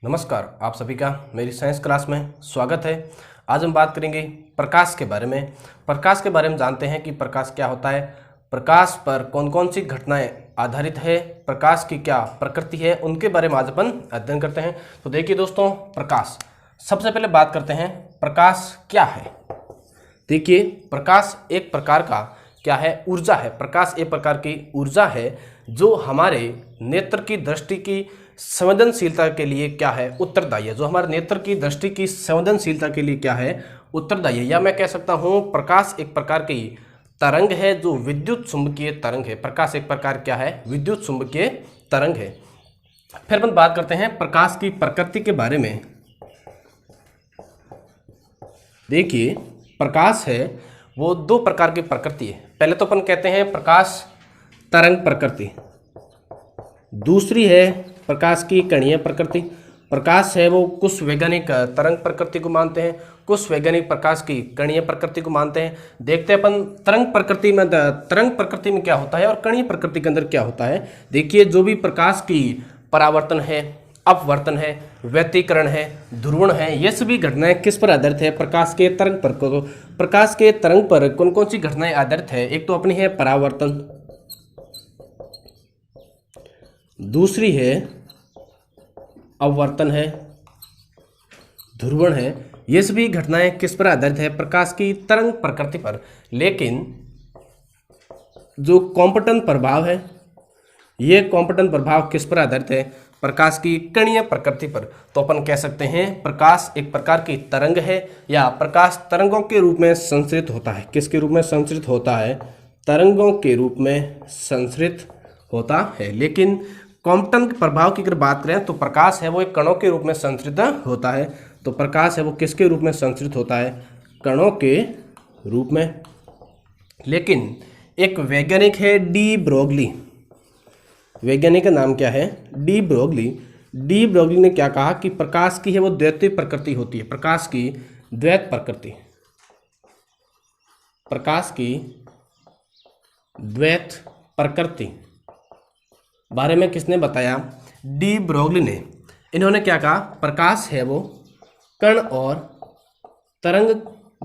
नमस्कार, आप सभी का मेरी साइंस क्लास में स्वागत है। आज हम बात करेंगे प्रकाश के बारे में। प्रकाश के बारे में जानते हैं कि प्रकाश क्या होता है, प्रकाश पर कौन कौन सी घटनाएं आधारित है, प्रकाश की क्या प्रकृति है, उनके बारे में आज अपन अध्ययन करते हैं। तो देखिए दोस्तों, प्रकाश, सबसे पहले बात करते हैं प्रकाश क्या है। देखिए, प्रकाश एक प्रकार का क्या है, ऊर्जा है। प्रकाश एक प्रकार की ऊर्जा है जो हमारे नेत्र की दृष्टि की संवेदनशीलता के लिए क्या है, उत्तरदायी है। जो हमारे नेत्र की दृष्टि की संवेदनशीलता के लिए क्या है, उत्तरदायी है। या मैं कह सकता हूँ प्रकाश एक प्रकार की तरंग है जो विद्युत चुंबकीय तरंग है। प्रकाश एक प्रकार क्या है, विद्युत चुंबकीय तरंग है। फिर अपन बात करते हैं प्रकाश की प्रकृति के बारे में। देखिए, प्रकाश है वो दो प्रकार की प्रकृति है। पहले तो अपन कहते हैं प्रकाश तरंग प्रकृति, दूसरी है प्रकाश की कणीय प्रकृति। प्रकाश है वो कुछ वैज्ञानिक तरंग प्रकृति को मानते हैं, कुछ वैज्ञानिक प्रकाश की कणीय प्रकृति को मानते हैं। देखते हैं अपन तरंग प्रकृति में क्या होता है और कणीय प्रकृति के अंदर क्या होता है। देखिए, जो भी प्रकाश की परावर्तन है, अपवर्तन है, व्यतिकरण है, ध्रुवण है, ये सभी घटनाएं किस पर आधारित है, प्रकाश के तरंग पर। प्रकाश के तरंग पर कौन कौन सी घटनाएं आधारित है, एक तो अपनी है परावर्तन, दूसरी है अपवर्तन है, ध्रुवण है। ये सभी घटनाएं किस पर आधारित है, प्रकाश की तरंग प्रकृति पर। लेकिन जो कॉम्पटन प्रभाव है, ये कॉम्पटन प्रभाव किस पर आधारित है, प्रकाश की कणीय प्रकृति पर। तो अपन कह सकते हैं प्रकाश एक प्रकार की तरंग है या प्रकाश तरंगों के रूप में संचरित होता है। किसके रूप में संचरित होता है, तरंगों के रूप में संचरित होता है। लेकिन कॉम्पटन प्रभाव की अगर बात करें तो प्रकाश है वो एक कणों के रूप में संचरित होता है। तो प्रकाश है वो किसके रूप में संचरित होता है, कणों के रूप में। लेकिन एक वैज्ञानिक है डी ब्रोगली, वैज्ञानिक का नाम क्या है, डी ब्रोगली। डी ब्रोगली ने क्या कहा कि प्रकाश की है वो द्वैतीय प्रकृति होती है। प्रकाश की द्वैत प्रकृति, प्रकाश की द्वैत प्रकृति बारे में किसने बताया, डी ब्रोगली ने। इन्होंने क्या कहा, प्रकाश है वो कण और तरंग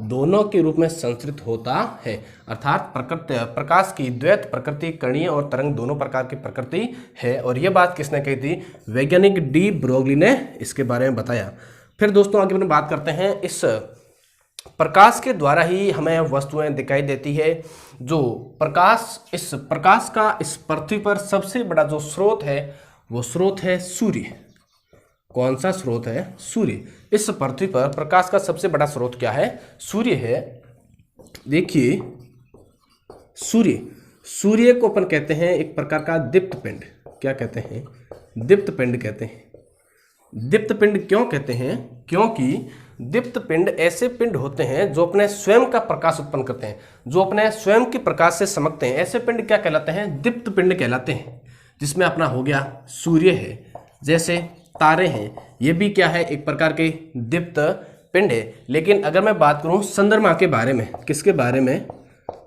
दोनों के रूप में संचरित होता है। अर्थात प्रकाश की द्वैत प्रकृति कणीय और तरंग दोनों प्रकार की प्रकृति है। और यह बात किसने कही थी, वैज्ञानिक डी ब्रोगली ने इसके बारे में बताया। फिर दोस्तों आगे अपनी बात करते हैं, इस प्रकाश के द्वारा ही हमें वस्तुएं दिखाई देती है। जो प्रकाश, इस प्रकाश का इस पृथ्वी पर सबसे बड़ा जो स्रोत है वो स्रोत है सूर्य। कौन सा स्रोत है, सूर्य। इस पृथ्वी पर प्रकाश का सबसे बड़ा स्रोत क्या है, सूर्य है। देखिए, सूर्य को अपन कहते हैं एक प्रकार का दीप्त पिंड। क्या कहते हैं, दीप्त पिंड कहते हैं। दीप्त पिंड क्यों कहते हैं, क्योंकि दीप्त पिंड ऐसे पिंड होते हैं जो अपने स्वयं का प्रकाश उत्पन्न करते हैं, जो अपने स्वयं के प्रकाश से चमकते हैं। ऐसे पिंड क्या कहलाते हैं, दीप्त पिंड कहलाते हैं। जिसमें अपना हो गया सूर्य है, जैसे तारे हैं, ये भी क्या है, एक प्रकार के दीप्त पिंड है। लेकिन अगर मैं बात करूं चंद्रमा के बारे में, किसके बारे में,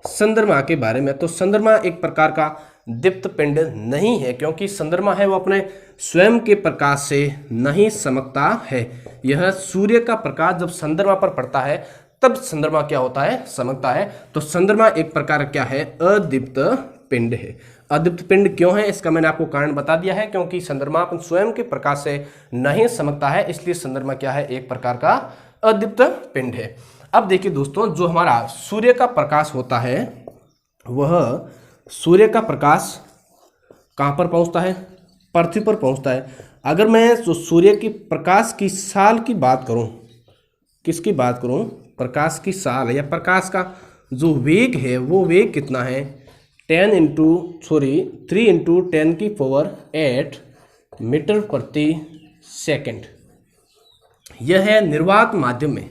चंद्रमा के बारे में, तो चंद्रमा एक प्रकार का दीप्त पिंड नहीं है, क्योंकि चंद्रमा है वो अपने स्वयं के प्रकाश से नहीं चमकता है। यह सूर्य का प्रकाश जब चंद्रमा पर पड़ता है तब चंद्रमा क्या होता है, चमकता है। तो चंद्रमा एक प्रकार क्या है, अदीप्त पिंड है। अदीप्त पिंड क्यों है, इसका मैंने आपको कारण बता दिया है, क्योंकि चंद्रमा अपन स्वयं के प्रकाश से नहीं चमकता है, इसलिए चंद्रमा क्या है, एक प्रकार का अदीप्त पिंड है। अब देखिए दोस्तों, जो हमारा सूर्य का प्रकाश होता है, वह सूर्य का प्रकाश कहाँ पर पहुँचता है, पृथ्वी पर पहुँचता है। अगर मैं जो सूर्य की प्रकाश की साल की बात करूँ, किसकी बात करूँ, प्रकाश की साल या प्रकाश का जो वेग है, वो वेग कितना है, 3 इंटू 10⁸ मीटर प्रति सेकेंड। यह है निर्वात माध्यम में।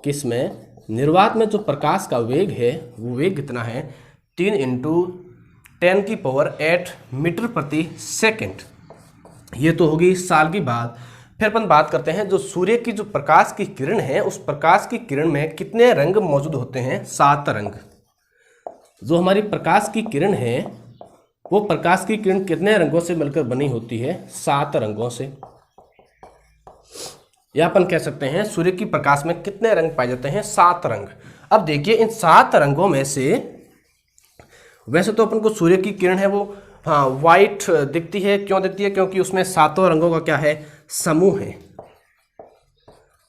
किसमें, निर्वात में जो प्रकाश का वेग है वो वेग कितना है, 3 इंटू 10⁸ मीटर प्रति सेकेंड। ये तो होगी साल की बात। फिर अपन बात करते हैं जो सूर्य की जो प्रकाश की किरण है, उस प्रकाश की किरण में कितने रंग मौजूद होते हैं, 7 रंग। जो हमारी प्रकाश की किरण है वो प्रकाश की किरण कितने रंगों से मिलकर बनी होती है, 7 रंगों से। या अपन कह सकते हैं सूर्य की प्रकाश में कितने रंग पाए जाते हैं? 7 रंग। अब देखिए इन 7 रंगों में से वैसे तो अपन को सूर्य की किरण है वो हाँ वाइट दिखती है। क्यों दिखती है? क्योंकि उसमें 7 रंगों का क्या है? समूह है।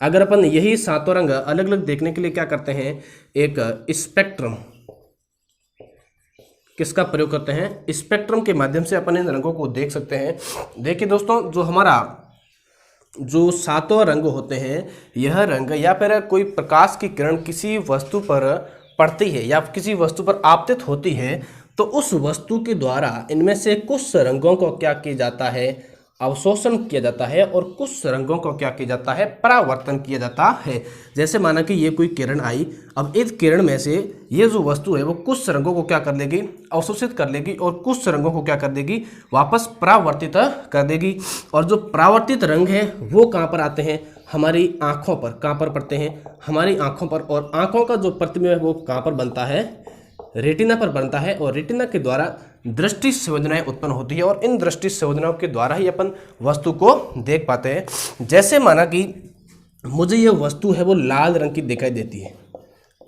अगर अपन यही 7 रंग अलग अलग देखने के लिए क्या करते हैं? एक स्पेक्ट्रम किसका प्रयोग करते हैं? स्पेक्ट्रम के माध्यम से अपन इन रंगों को देख सकते हैं। देखिए दोस्तों, जो हमारा जो 7 रंग होते हैं, यह रंग या फिर कोई प्रकाश की किरण किसी वस्तु पर पड़ती है या किसी वस्तु पर आपतित होती है तो उस वस्तु के द्वारा इनमें से कुछ रंगों को क्या किया जाता है? अवशोषण किया जाता है और कुछ रंगों को क्या किया जाता है? परावर्तन किया जाता है। जैसे माना कि ये कोई किरण आई, अब इस किरण में से ये जो वस्तु है वो कुछ रंगों को क्या कर लेगी? अवशोषित कर लेगी और कुछ रंगों को क्या कर देगी? वापस परावर्तित कर देगी। और जो परावर्तित रंग है वो कहाँ पर आते हैं? हमारी आँखों पर। कहाँ पर पड़ते हैं? हमारी आँखों पर। और आँखों का जो प्रतिबिंब है वो कहाँ पर बनता है? रेटिना पर बनता है। और रेटिना के द्वारा दृष्टि संवेदनाएं उत्पन्न होती है और इन दृष्टि संवेदनाओं के द्वारा ही अपन वस्तु को देख पाते हैं। जैसे माना कि मुझे यह वस्तु है वो लाल रंग की दिखाई देती है।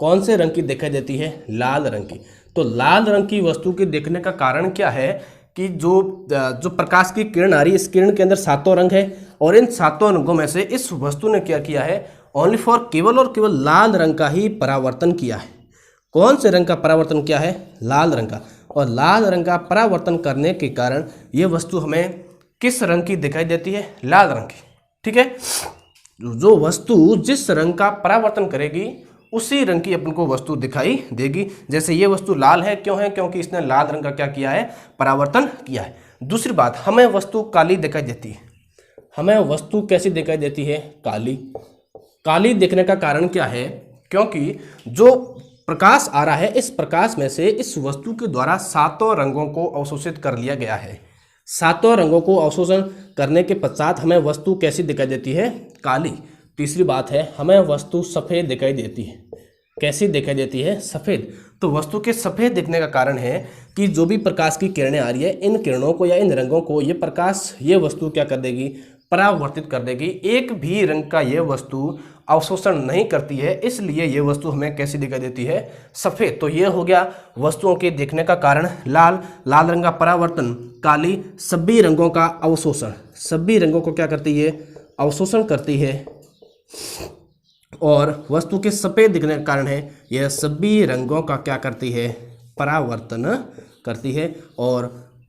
कौन से रंग की दिखाई देती है? लाल रंग की। तो लाल रंग की वस्तु के देखने का कारण क्या है कि जो प्रकाश की किरण आ रही है, इस किरण के अंदर 7 रंग है और इन 7 रंगों में से इस वस्तु ने क्या किया है? ओनली फॉर केवल और केवल लाल रंग का ही परावर्तन किया है। कौन से रंग का परावर्तन किया है? लाल रंग का। और लाल रंग का परावर्तन करने के कारण ये वस्तु हमें किस रंग की दिखाई देती है? लाल रंग की। ठीक है, जो वस्तु जिस रंग का परावर्तन करेगी उसी रंग की अपन को वस्तु दिखाई देगी। जैसे ये वस्तु लाल है, क्यों है? क्योंकि इसने लाल रंग का क्या किया है? परावर्तन किया है। दूसरी बात, हमें वस्तु काली दिखाई देती है। हमें वस्तु कैसी दिखाई देती है? काली। काली दिखने का कारण क्या है? क्योंकि जो प्रकाश आ रहा है, इस प्रकाश में से इस वस्तु के द्वारा 7 रंगों को अवशोषित कर लिया गया है। 7 रंगों को अवशोषण करने के पश्चात हमें वस्तु कैसी दिखाई देती है? काली। तीसरी बात है, हमें वस्तु सफ़ेद दिखाई देती है। कैसी दिखाई देती है? सफ़ेद। तो वस्तु के सफ़ेद दिखने का कारण है कि जो भी प्रकाश की किरणें आ रही है, इन किरणों को या इन रंगों को ये प्रकाश ये वस्तु क्या कर देगी? परावर्तित कर देगी। एक भी रंग का ये वस्तु अवशोषण नहीं करती है, इसलिए ये वस्तु हमें कैसी दिखाई देती है? सफ़ेद। तो ये हो गया वस्तुओं के देखने का कारण लाल, लाल रंग का परावर्तन, काली, सभी रंगों का अवशोषण। सभी रंगों को क्या करती है? अवशोषण करती है। और वस्तु के सफ़ेद दिखने का कारण है यह सभी रंगों का क्या करती है? परावर्तन करती है। और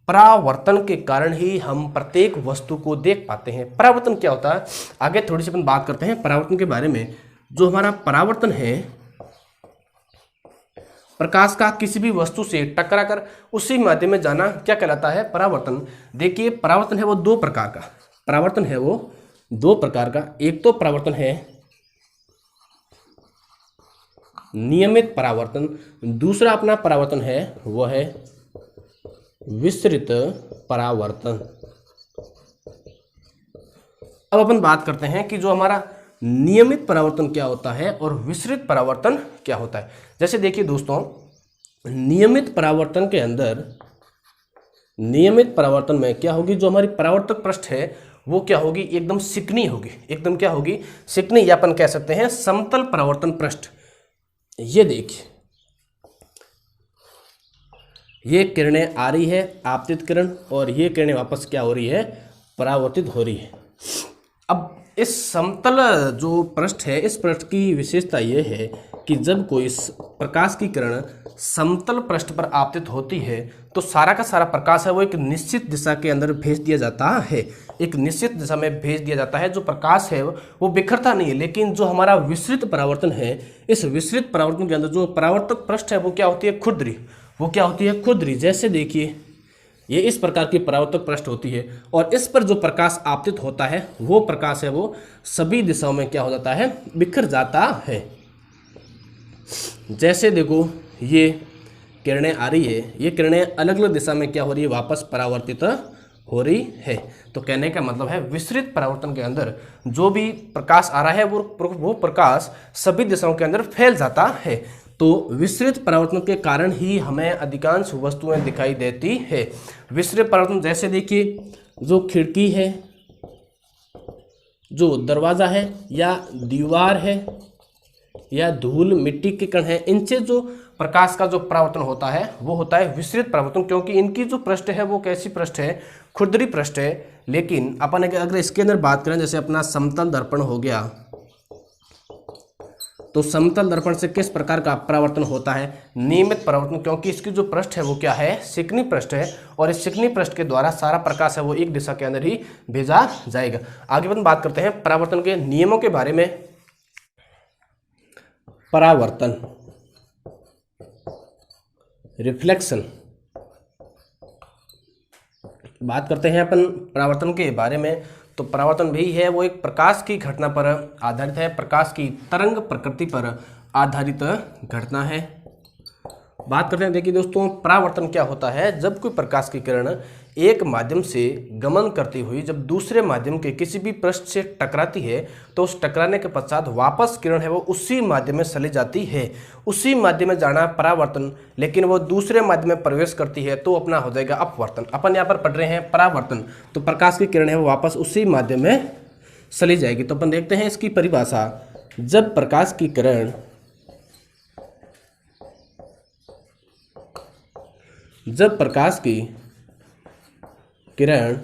परावर्तन के कारण ही हम प्रत्येक वस्तु को देख पाते हैं। परावर्तन क्या होता है आगे थोड़ी सी अपन बात करते हैं परावर्तन के बारे में। जो हमारा परावर्तन है, प्रकाश का किसी भी वस्तु से टकराकर उसी माध्यम में जाना क्या कहलाता है? परावर्तन। देखिए परावर्तन है वो 2 प्रकार का। परावर्तन है वो 2 प्रकार का। एक तो परावर्तन है नियमित परावर्तन, दूसरा अपना परावर्तन है वो है विस्तृत परावर्तन। अब अपन बात करते हैं कि जो हमारा नियमित परावर्तन क्या होता है और विस्तृत परावर्तन क्या होता है। जैसे देखिए दोस्तों, नियमित परावर्तन के अंदर, नियमित परावर्तन में क्या होगी? जो हमारी परावर्तक पृष्ठ है वो क्या होगी? एकदम चिकनी होगी। एकदम क्या होगी? चिकनी, या अपन कह सकते हैं समतल परावर्तन पृष्ठ। ये देखिए, ये किरणें आ रही है, आपतित किरण, और ये किरणें वापस क्या हो रही है? परावर्तित हो रही है। अब इस समतल जो पृष्ठ है, इस पृष्ठ की विशेषता ये है कि जब कोई प्रकाश की किरण समतल पृष्ठ पर आपतित होती है तो सारा का सारा प्रकाश है वो एक निश्चित दिशा के अंदर भेज दिया जाता है। एक निश्चित दिशा में भेज दिया जाता है। जो प्रकाश है वो बिखरता नहीं है। लेकिन जो हमारा विस्तृत परावर्तन है, इस विस्तृत परावर्तन के अंदर जो परावर्तक पृष्ठ है वो क्या होती है? खुरदरी। वो क्या होती है? खुरदरी। जैसे देखिए, ये इस प्रकार की परावर्तक पृष्ठ होती है और इस पर जो प्रकाश आपतित होता है वो प्रकाश है वो सभी दिशाओं में क्या हो जाता है? बिखर जाता है। जैसे देखो, ये किरणें आ रही है, ये किरणें अलग अलग दिशा में क्या हो रही है? वापस परावर्तित हो रही है। तो कहने का मतलब है विस्तृत परावर्तन के अंदर जो भी प्रकाश आ रहा है वो प्रकाश सभी दिशाओं के अंदर फैल जाता है। तो विस्तृत परावर्तन के कारण ही हमें अधिकांश वस्तुएं दिखाई देती है। विस्तृत परावर्तन जैसे देखिए, जो खिड़की है, जो दरवाज़ा है या दीवार है या धूल मिट्टी के कण है, इनसे जो प्रकाश का जो परावर्तन होता है वो होता है विसरित परावर्तन, क्योंकि इनकी जो पृष्ठ है वो कैसी पृष्ठ है, खुरदरी पृष्ठ है। लेकिन अपन अगर इसके अंदर बात करें, जैसे अपना समतल दर्पण हो गया, तो समतल दर्पण से किस प्रकार का परावर्तन होता है, नियमित परावर्तन, क्योंकि इसकी जो पृष्ठ है वो क्या है, चिकनी पृष्ठ है, और इस चिकनी पृष्ठ के द्वारा सारा प्रकाश है वो एक दिशा के अंदर ही भेजा जाएगा। आगे अपन बात करते हैं परावर्तन के नियमों के बारे में। परावर्तन, रिफ्लेक्शन, बात करते हैं अपन परावर्तन के बारे में। तो परावर्तन भी है वो एक प्रकाश की घटना पर आधारित है, प्रकाश की तरंग प्रकृति पर आधारित घटना है। बात करते हैं, देखिए दोस्तों, परावर्तन क्या होता है, जब कोई प्रकाश की किरण एक माध्यम से गमन करती हुई जब दूसरे माध्यम के किसी भी पृष्ठ से टकराती है, तो उस टकराने के पश्चात वापस किरण है वो उसी माध्यम में चली जाती है। उसी माध्यम में जाना परावर्तन, लेकिन वो दूसरे माध्यम में प्रवेश करती है तो अपना हो जाएगा अपवर्तन। अपन यहाँ पर पढ़ रहे हैं परावर्तन, तो प्रकाश की किरण है वो वापस उसी माध्यम में चली जाएगी। तो अपन देखते हैं इसकी परिभाषा। जब प्रकाश की किरण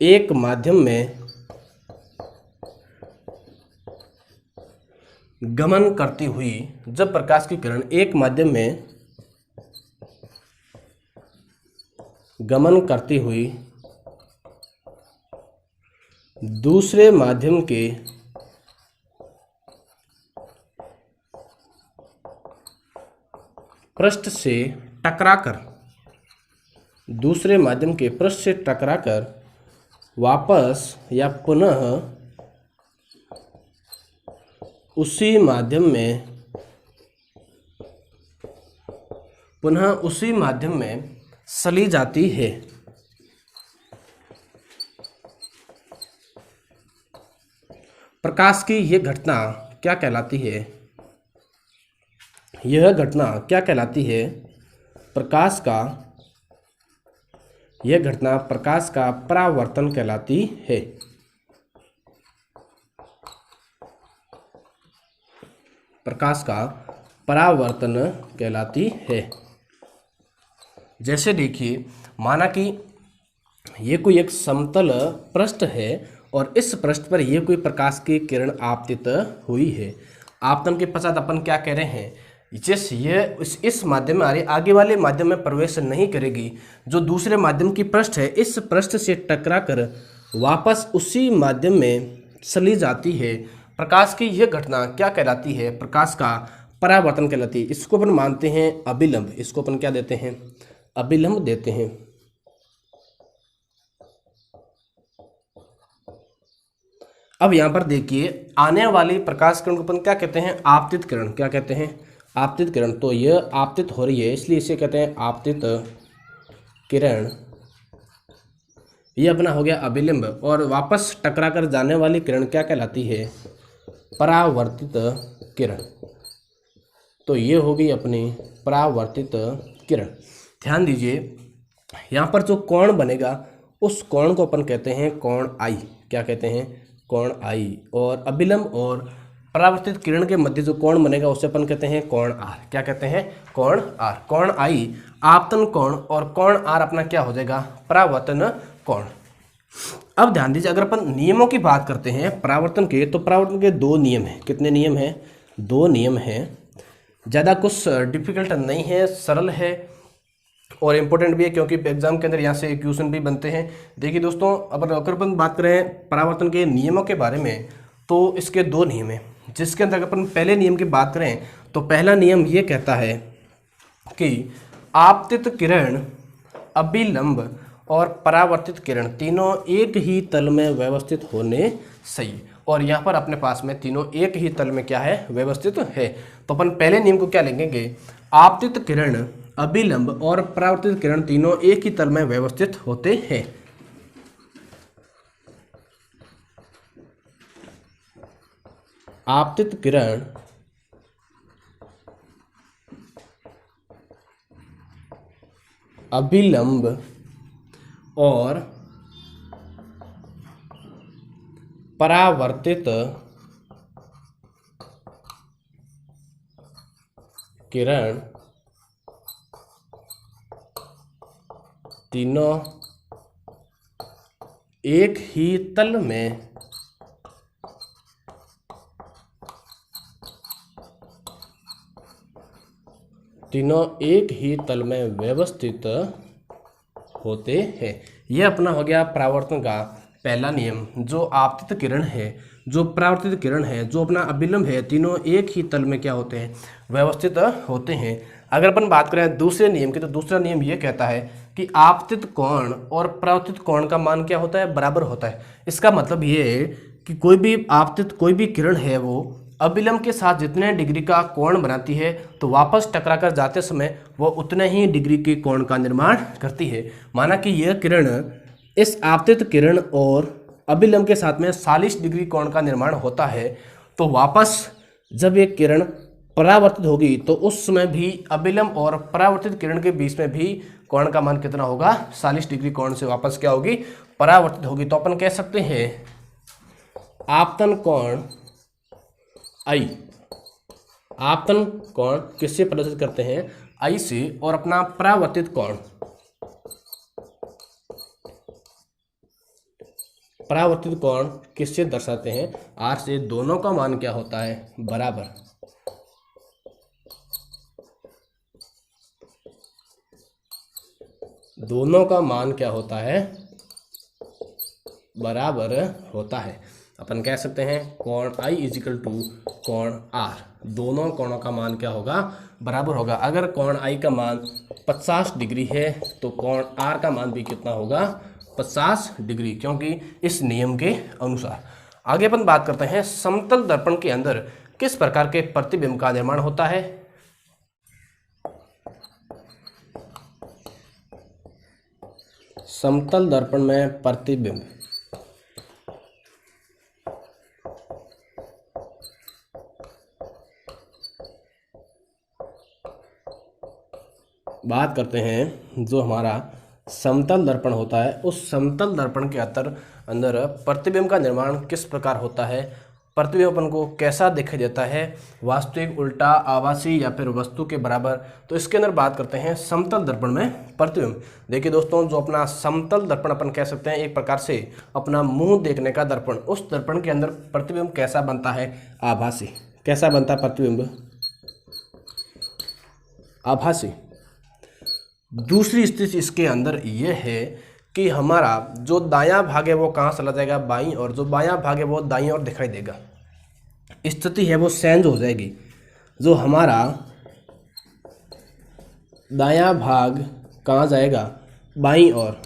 एक माध्यम में गमन करती हुई, जब प्रकाश की किरण एक माध्यम में गमन करती हुई दूसरे माध्यम के पृष्ठ से टकराकर, दूसरे माध्यम के पृष्ठ से टकराकर वापस या पुनः उसी माध्यम में चली जाती है। प्रकाश की यह घटना क्या कहलाती है, यह घटना क्या कहलाती है, यह घटना प्रकाश का परावर्तन कहलाती है। प्रकाश का परावर्तन कहलाती है। जैसे देखिए, माना कि ये कोई एक समतल पृष्ठ है और इस पृष्ठ पर यह कोई प्रकाश की किरण आपतित हुई है। आपतन के पश्चात अपन क्या कह रहे हैं, जिस ये इस माध्यम में आ रही, आगे वाले माध्यम में प्रवेश नहीं करेगी, जो दूसरे माध्यम की पृष्ठ है इस पृष्ठ से टकराकर वापस उसी माध्यम में चली जाती है। प्रकाश की यह घटना क्या कहलाती है, प्रकाश का परावर्तन कहलाती है। इसको अपन मानते हैं अभिलंब, इसको अपन क्या देते हैं, अभिलंब देते हैं। अब यहाँ पर देखिए, आने वाली प्रकाश किरण को अपन क्या कहते हैं, आपतित किरण। क्या कहते हैं, आपतित किरण। तो यह आपतित हो रही है इसलिए इसे कहते हैं आपतित किरण। यह अपना हो गया अभिलंब, और वापस टकरा कर जाने वाली किरण क्या कहलाती है, परावर्तित किरण। तो ये होगी अपनी परावर्तित किरण। ध्यान दीजिए, यहाँ पर जो कोण बनेगा उस कोण को अपन कहते हैं कोण आई। क्या कहते हैं, कोण आई। और अभिलंब और परावर्तित किरण के मध्य जो कोण बनेगा उसे अपन कहते हैं कोण आर। क्या कहते हैं, कोण आर। कोण आई आपतन कोण और कोण आर अपना क्या हो जाएगा, परावर्तन कोण। अब ध्यान दीजिए, अगर अपन नियमों की बात करते हैं परावर्तन के, तो परावर्तन के दो नियम हैं। कितने नियम हैं, दो नियम हैं। ज़्यादा कुछ डिफिकल्ट नहीं है, सरल है और इम्पोर्टेंट भी है, क्योंकि एग्जाम के अंदर यहाँ से क्वेश्चन भी बनते हैं। देखिए दोस्तों, अगर अपन बात करें परावर्तन के नियमों के बारे में, तो इसके दो नियम हैं, जिसके अंदर अपन पहले नियम की बात करें तो पहला नियम ये कहता है कि आपतित किरण, अभिलंब और परावर्तित किरण तीनों एक ही तल में व्यवस्थित होने चाहिए। और यहाँ पर अपने पास में तीनों एक ही तल में क्या है, व्यवस्थित है। तो अपन पहले नियम को क्या लेंगे, आपतित किरण, अभिलंब और परावर्तित किरण तीनों एक ही तल में व्यवस्थित होते हैं। आपतित किरण, अभिलंब और परावर्तित किरण तीनों एक ही तल में व्यवस्थित होते हैं। यह अपना हो गया परावर्तन का पहला नियम। जो आपतित किरण है, जो परावर्तित किरण है, जो अपना अभिलंब है, तीनों एक ही तल में क्या होते हैं, व्यवस्थित होते हैं। अगर अपन बात करें दूसरे नियम की, तो दूसरा नियम यह कहता है कि आपतित कोण और परावर्तित कोण का मान क्या होता है, बराबर होता है। इसका मतलब ये है कि कोई भी आपतित कोई भी किरण है वो अभिलंब के साथ जितने डिग्री का कोण बनाती है, तो वापस टकराकर जाते समय वो उतने ही डिग्री के कोण का निर्माण करती है। माना कि यह किरण, इस आपतित किरण और अभिलंब के साथ में 40 डिग्री कोण का निर्माण होता है, तो वापस जब ये किरण परावर्तित होगी तो उस समय भी अभिलंब और परावर्तित किरण के बीच में भी कोण का मान कितना होगा, 40 डिग्री कोण से वापस क्या होगी, परावर्तित होगी। तो अपन कह सकते हैं आपतन कोण आई, आपतन कोण किससे प्रदर्शित करते हैं, आई से, और अपना परावर्तित कोण, परावर्तित कोण किससे दर्शाते हैं, आर से। दोनों का मान क्या होता है, बराबर। दोनों का मान क्या होता है, बराबर होता है। अपन कह सकते हैं कोण आई इजिकल टू कोण आर, दोनों कोणों का मान क्या होगा, बराबर होगा। अगर कोण आई का मान 50 डिग्री है तो कोण आर का मान भी कितना होगा, 50 डिग्री, क्योंकि इस नियम के अनुसार। आगे अपन बात करते हैं समतल दर्पण के अंदर किस प्रकार के प्रतिबिंब का निर्माण होता है। समतल दर्पण में प्रतिबिंब, बात करते हैं जो हमारा समतल दर्पण होता है, उस समतल दर्पण के अंदर प्रतिबिंब का निर्माण किस प्रकार होता है, प्रतिबिंब अपन को कैसा दिखाई देता है, वास्तविक, उल्टा, आभासी या फिर वस्तु के बराबर। तो इसके अंदर बात करते हैं समतल दर्पण में प्रतिबिंब। देखिए दोस्तों, जो अपना समतल दर्पण अपन कह सकते हैं एक प्रकार से अपना मुंह देखने का दर्पण, उस दर्पण के अंदर प्रतिबिंब कैसा बनता है, आभासी। कैसा बनता है प्रतिबिंब, आभासी। दूसरी स्थिति इसके अंदर यह है कि हमारा जो दायां भाग है वो कहाँ चला जाएगा, बाईं ओर, जो बायां भाग है वो दाईं ओर दिखाई देगा। स्थिति है वो चेंज हो जाएगी। जो हमारा दायां भाग कहाँ जाएगा, बाईं ओर,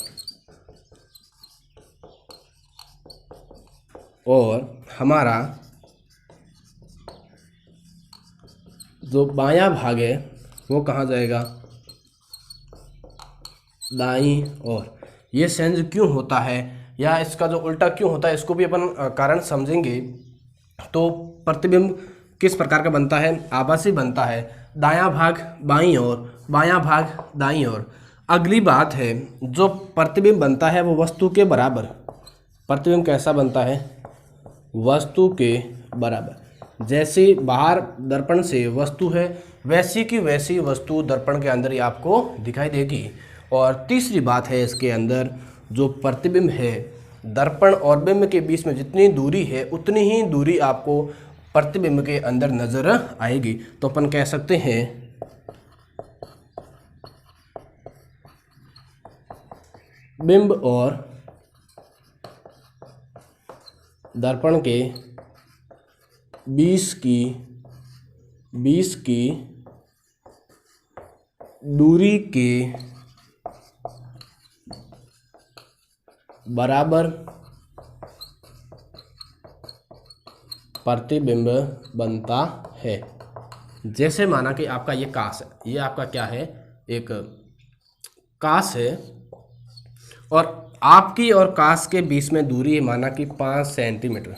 और हमारा जो बायां भाग है वो कहाँ जाएगा, दाईं ओर। ये चेंज क्यों होता है या इसका जो उल्टा क्यों होता है, इसको भी अपन कारण समझेंगे। तो प्रतिबिंब किस प्रकार का बनता है, आभासी बनता है। दायां भाग बाईं ओर, बायां भाग दाईं ओर। अगली बात है, जो प्रतिबिंब बनता है वो वस्तु के बराबर। प्रतिबिंब कैसा बनता है, वस्तु के बराबर। जैसे बाहर दर्पण से वस्तु है, वैसी की वैसी वस्तु दर्पण के अंदर ही आपको दिखाई देगी। और तीसरी बात है इसके अंदर, जो प्रतिबिंब है, दर्पण और बिंब के बीच में जितनी दूरी है उतनी ही दूरी आपको प्रतिबिंब के अंदर नजर आएगी। तो अपन कह सकते हैं बिंब और दर्पण के 20 की दूरी के बराबर प्रतिबिंब बनता है। जैसे माना कि आपका ये कांच है, ये आपका क्या है, एक कांच है, और आपकी और कांच के बीच में दूरी है माना कि 5 सेंटीमीटर।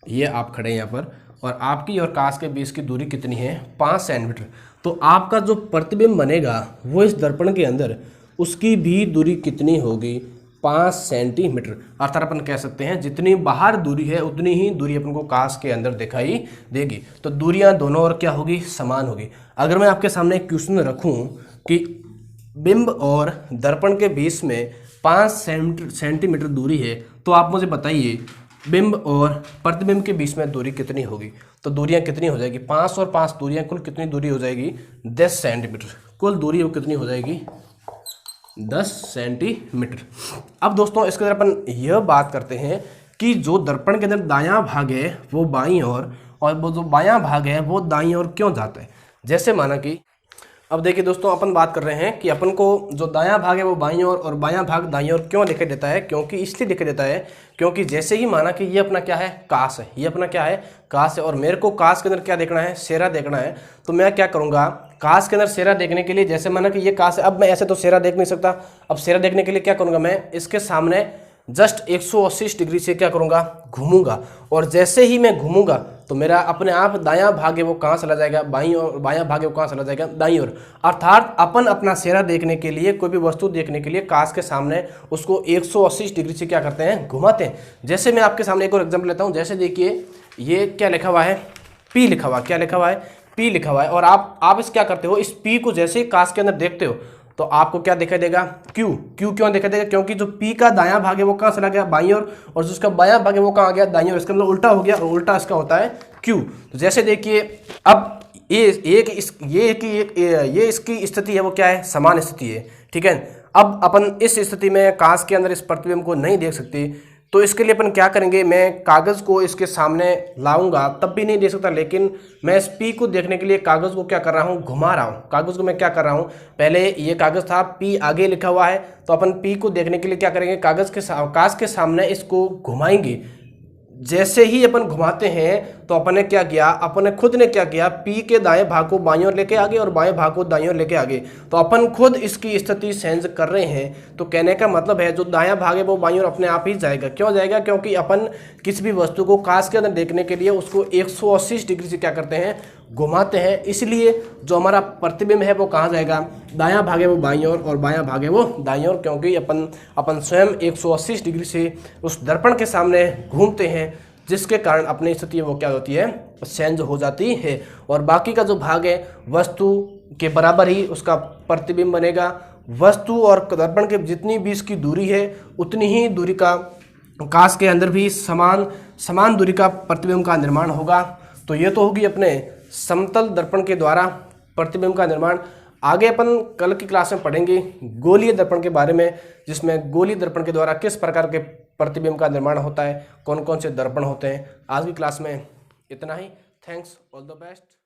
ये आप खड़े हैं यहाँ पर, और आपकी और कांच के बीच की दूरी कितनी है, 5 सेंटीमीटर। तो आपका जो प्रतिबिंब बनेगा वो इस दर्पण के अंदर, उसकी भी दूरी कितनी होगी, 5 सेंटीमीटर। अर्थात अपन कह सकते हैं जितनी बाहर दूरी है उतनी ही दूरी अपन को कांच के अंदर दिखाई देगी। तो दूरियां दोनों ओर क्या होगी, समान होगी। अगर मैं आपके सामने एक क्वेश्चन रखूं कि बिंब और दर्पण के बीच में 5 सेंटीमीटर दूरी है, तो आप मुझे बताइए बिंब और प्रतिबिंब के बीच में दूरी कितनी होगी। तो दूरियां कितनी हो जाएगी, 5 और 5 दूरियां कुल कितनी दूरी हो जाएगी, 10 सेंटीमीटर। कुल दूरी वो कितनी हो जाएगी, 10 सेंटीमीटर। अब दोस्तों इसके अंदर अपन यह बात करते हैं कि जो दर्पण के अंदर दायां भाग है वो बाईं ओर और वो जो बायां भाग है वो दाईं ओर क्यों जाता है। जैसे माना कि अब देखिए दोस्तों अपन बात कर रहे हैं कि अपन को जो दायां भाग है वो बाईं ओर और बायां भाग दाईं ओर क्यों दिखाई देता है, क्योंकि इसलिए दिखाई देता है क्योंकि जैसे ही माना कि ये अपना क्या है, कांच है, ये अपना क्या है, कांच है, और मेरे को कांच के अंदर क्या देखना है, सेरा देखना है। तो मैं क्या करूंगा, कांच के अंदर सेरा देखने के लिए, जैसे माना कि ये कांच है, अब मैं ऐसे तो सेरा देख नहीं सकता, अब सेरा देखने के लिए क्या करूंगा, मैं इसके सामने जस्ट 180 डिग्री से क्या करूंगा, घूमूंगा, और जैसे ही मैं घूमूंगा तो मेरा अपने आप दायां भाग है वो कहाँ चला जाएगा, बाईं ओर, बायां भाग है वो कहाँ चला जाएगा, दाईं ओर। अर्थात अपन अपना सेरा देखने के लिए, कोई भी वस्तु देखने के लिए कांच के सामने उसको 180 डिग्री से क्या करते हैं, घुमाते हैं। जैसे मैं आपके सामने एक और एग्जाम्पल लेता हूँ। जैसे देखिए ये क्या लिखा हुआ है, पी लिखा हुआ, क्या लिखा हुआ है, पी लिखा हुआ है, और आप इस क्या करते हो, इस पी को जैसे ही कांच के अंदर देखते हो तो आपको क्या दिखाई देगा, क्यू। क्यू क्यों दिखाई देगा, क्योंकि जो पी का दायां भाग है वो कहाँ चला गया, बाईं ओर, और जिसका बायां भाग है वो कहाँ आ गया, दाईं ओर। इसका मतलब उल्टा हो गया, और उल्टा इसका होता है क्यू। तो जैसे देखिए अब ये इसकी स्थिति है वो क्या है, समान स्थिति है, ठीक है। अब अपन इस स्थिति में कांच के अंदर इस प्रतिबिंब को नहीं देख सकते, तो इसके लिए अपन क्या करेंगे, मैं कागज़ को इसके सामने लाऊंगा, तब भी नहीं देख सकता, लेकिन मैं इस पी को देखने के लिए कागज़ को क्या कर रहा हूँ, घुमा रहा हूँ। कागज़ को मैं क्या कर रहा हूँ, पहले ये कागज़ था, पी आगे लिखा हुआ है, तो अपन पी को देखने के लिए क्या करेंगे, कांच के सामने इसको घुमाएंगे। जैसे ही अपन घुमाते हैं तो अपन ने क्या किया, अपन ने खुद ने क्या किया, पी के दाएं भाग को बाईं ओर लेके आगे और बाएं भाग को दाईं ओर लेके आगे। तो अपन खुद इसकी स्थिति चेंज कर रहे हैं। तो कहने का मतलब है जो दायां भाग है वो बाईं ओर अपने आप ही जाएगा। क्यों जाएगा, क्योंकि अपन किसी भी वस्तु को कांच के अंदर देखने के लिए उसको 180 डिग्री से क्या करते हैं, घुमाते हैं। इसलिए जो हमारा प्रतिबिंब है वो कहाँ जाएगा, दायां भाग है वो बाईं ओर और बायां भाग है वो दाईं ओर, क्योंकि अपन स्वयं 180 डिग्री से उस दर्पण के सामने घूमते हैं, जिसके कारण अपनी स्थिति वो क्या होती है, चेंज हो जाती है। और बाकी का जो भाग है वस्तु के बराबर ही उसका प्रतिबिंब बनेगा। वस्तु और दर्पण के जितनी भी इसकी दूरी है उतनी ही दूरी का कांच के अंदर भी समान दूरी का प्रतिबिंब का निर्माण होगा। तो ये तो होगी अपने समतल दर्पण के द्वारा प्रतिबिंब का निर्माण। आगे अपन कल की क्लास में पढ़ेंगे गोलीय दर्पण के बारे में, जिसमें गोलीय दर्पण के द्वारा किस प्रकार के प्रतिबिंब का निर्माण होता है, कौन कौन से दर्पण होते हैं। आज की क्लास में इतना ही। Thanks, all the best.